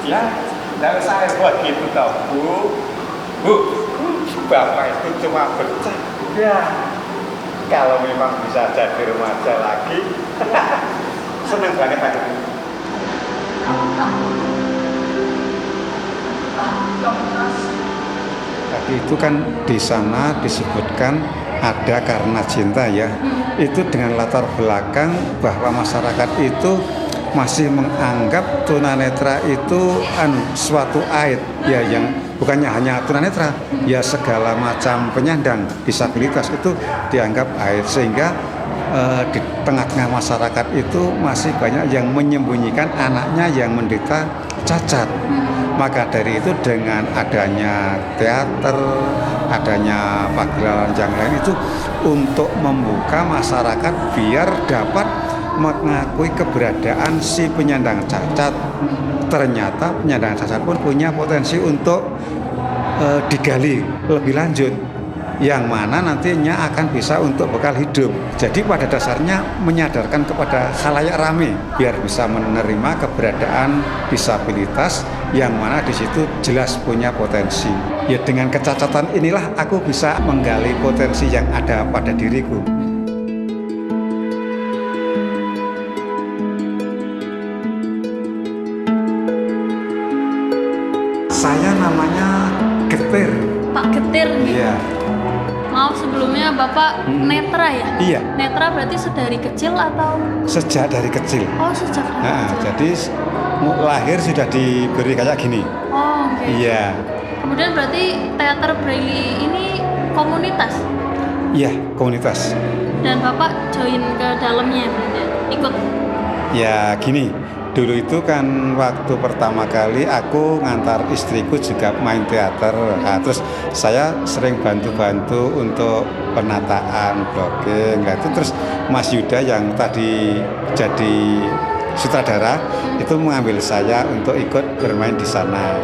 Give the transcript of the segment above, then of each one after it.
Ya, tidak usah repot gitu tau Bu. Bu, Bapak itu cuma bercanda. Kalau memang bisa jadi remaja lagi, senang banget aku. Tadi itu kan di sana disebutkan ada karena cinta ya. Itu dengan latar belakang bahwa masyarakat itu masih menganggap tunanetra itu suatu aib ya, yang bukannya hanya tunanetra ya, segala macam penyandang disabilitas itu dianggap aib, sehingga di tengah-tengah masyarakat itu masih banyak yang menyembunyikan anaknya yang menderita cacat. Maka dari itu dengan adanya teater, adanya pagelaran yang lain itu untuk membuka masyarakat biar dapat mengakui keberadaan si penyandang cacat. Ternyata penyandang cacat pun punya potensi untuk digali lebih lanjut, yang mana nantinya akan bisa untuk bekal hidup. Jadi pada dasarnya menyadarkan kepada khalayak rame biar bisa menerima keberadaan disabilitas yang mana di situ jelas punya potensi. Ya dengan kecacatan inilah aku bisa menggali potensi yang ada pada diriku. Saya namanya Getir. Pak Getir gitu. Iya. Maaf sebelumnya Bapak netra ya? Iya. Netra berarti sedari kecil atau? Sejak dari kecil. Oh sejak dari kecil. Jadi lahir sudah diberi kayak gini. Oh oke. Iya. Kemudian berarti teater Braille ini komunitas? Iya, komunitas. Dan Bapak join ke dalamnya berarti ikut? Ya gini, dulu itu kan waktu pertama kali aku ngantar istriku juga main teater. Nah, terus saya sering bantu-bantu untuk penataan, blocking. Nah, itu terus Mas Yuda yang tadi jadi sutradara itu mengambil saya untuk ikut bermain di sana.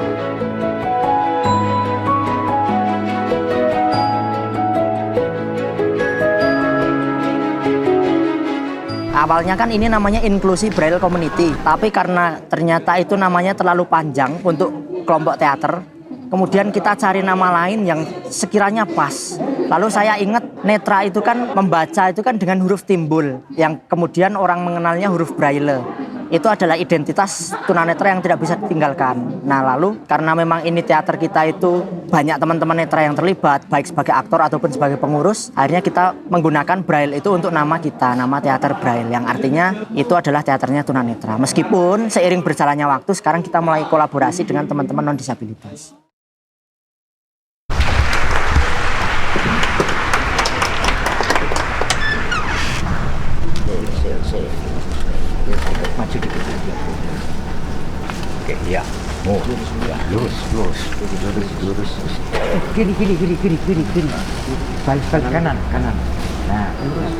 Awalnya kan ini namanya Inklusi Braille Community, tapi karena ternyata itu namanya terlalu panjang untuk kelompok teater, kemudian kita cari nama lain yang sekiranya pas. Lalu saya ingat netra itu kan membaca itu kan dengan huruf timbul, yang kemudian orang mengenalnya huruf Braille. Itu adalah identitas tunanetra yang tidak bisa ditinggalkan. Nah lalu karena memang ini teater kita itu banyak teman-teman netra yang terlibat, baik sebagai aktor ataupun sebagai pengurus, akhirnya kita menggunakan Braille itu untuk nama kita, nama teater Braille, yang artinya itu adalah teaternya tunanetra. Meskipun seiring berjalannya waktu sekarang kita mulai kolaborasi dengan teman-teman non-disabilitas. Maju dikit lagi. Oke, ya. Oh, ya, lurus. Kiri. Balik kanan. Nah, lurus.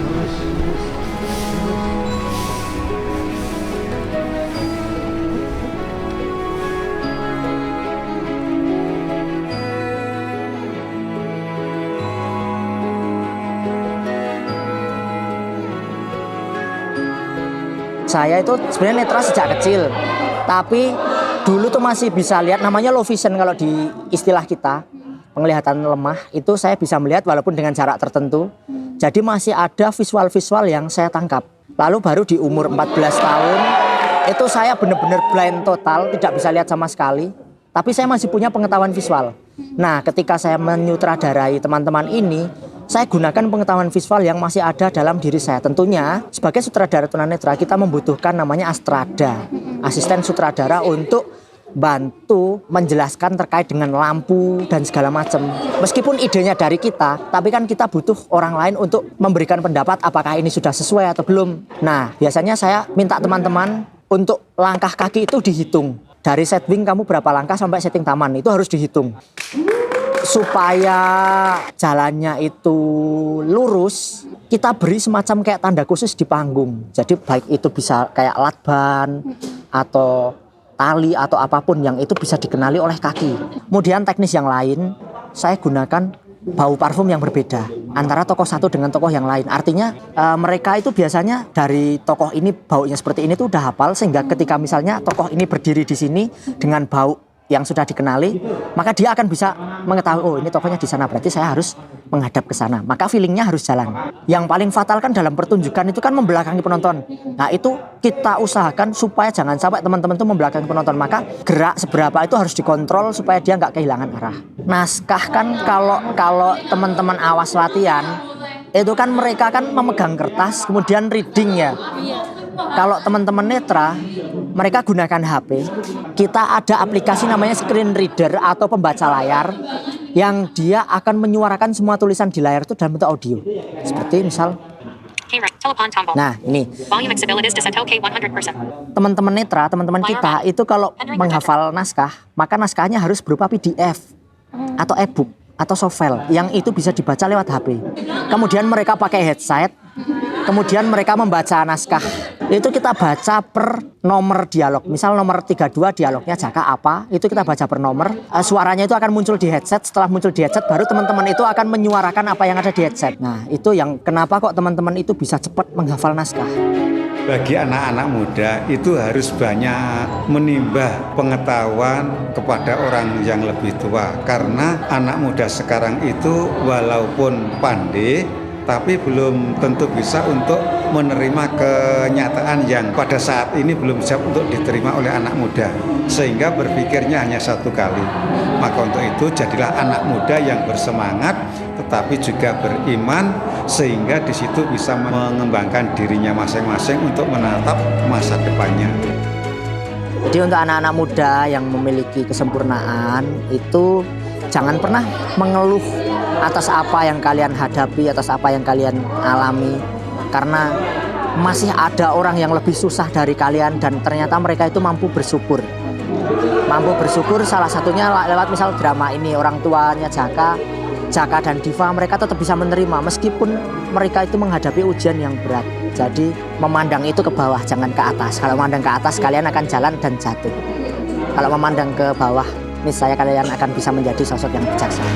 Saya itu sebenarnya netra sejak kecil, tapi dulu tuh masih bisa lihat, namanya low vision kalau di istilah kita, penglihatan lemah. Itu saya bisa melihat walaupun dengan jarak tertentu. Jadi masih ada visual-visual yang saya tangkap. Lalu baru di umur 14 tahun, itu saya benar-benar blind total, tidak bisa lihat sama sekali. Tapi saya masih punya pengetahuan visual. Nah, ketika saya menyutradarai teman-teman ini, saya gunakan pengetahuan visual yang masih ada dalam diri saya. Tentunya sebagai sutradara tunanetra kita membutuhkan namanya astrada, asisten sutradara untuk bantu menjelaskan terkait dengan lampu dan segala macam. Meskipun idenya dari kita, tapi kan kita butuh orang lain untuk memberikan pendapat apakah ini sudah sesuai atau belum. Nah, biasanya saya minta teman-teman untuk langkah kaki itu dihitung. Dari set wing kamu berapa langkah sampai setting taman, itu harus dihitung. Supaya jalannya itu lurus, kita beri semacam kayak tanda khusus di panggung. Jadi baik itu bisa kayak lakban atau tali atau apapun yang itu bisa dikenali oleh kaki. Kemudian teknis yang lain, saya gunakan bau parfum yang berbeda. antara tokoh satu dengan tokoh yang lain. Artinya mereka itu biasanya dari tokoh ini baunya seperti ini tuh udah hafal, sehingga ketika misalnya tokoh ini berdiri di sini dengan bau yang sudah dikenali, maka dia akan bisa mengetahui, oh ini tokohnya di sana, berarti saya harus menghadap ke sana. Maka feelingnya harus jalan. Yang paling fatal kan dalam pertunjukan itu kan membelakangi penonton. Nah itu kita usahakan supaya jangan sampai teman-teman itu membelakangi penonton. Maka gerak seberapa itu harus dikontrol supaya dia nggak kehilangan arah. Naskah kan kalau teman-teman awas latihan, itu kan mereka kan memegang kertas kemudian reading ya. Kalau teman-teman netra, mereka gunakan HP. Kita ada aplikasi namanya screen reader atau pembaca layar, yang dia akan menyuarakan semua tulisan di layar itu dalam bentuk audio. Seperti misal, nah ini teman-teman netra, teman-teman kita itu kalau menghafal naskah, maka naskahnya harus berupa PDF atau e-book atau softfile yang itu bisa dibaca lewat HP. Kemudian mereka pakai headset, kemudian mereka membaca naskah. Itu kita baca per nomor dialog. Misal nomor 32 dialognya Jaka apa, itu kita baca per nomor. Suaranya itu akan muncul di headset. Setelah muncul di headset, baru teman-teman itu akan menyuarakan apa yang ada di headset. Nah, itu yang kenapa kok teman-teman itu bisa cepat menghafal naskah. Bagi anak-anak muda itu harus banyak menimba pengetahuan kepada orang yang lebih tua. Karena anak muda sekarang itu walaupun pandai, tapi belum tentu bisa untuk menerima kenyataan yang pada saat ini belum siap untuk diterima oleh anak muda, sehingga berpikirnya hanya satu kali. Maka untuk itu jadilah anak muda yang bersemangat tetapi juga beriman, sehingga di situ bisa mengembangkan dirinya masing-masing untuk menatap masa depannya. Jadi untuk anak-anak muda yang memiliki kesempurnaan itu jangan pernah mengeluh atas apa yang kalian hadapi, atas apa yang kalian alami. Karena masih ada orang yang lebih susah dari kalian dan ternyata mereka itu mampu bersyukur. Mampu bersyukur salah satunya lewat misal drama ini, orang tuanya Jaka dan Diva, mereka tetap bisa menerima meskipun mereka itu menghadapi ujian yang berat. Jadi memandang itu ke bawah, jangan ke atas. Kalau memandang ke atas kalian akan jalan dan jatuh. Kalau memandang ke bawah, niscaya kalian akan bisa menjadi sosok yang bijaksana.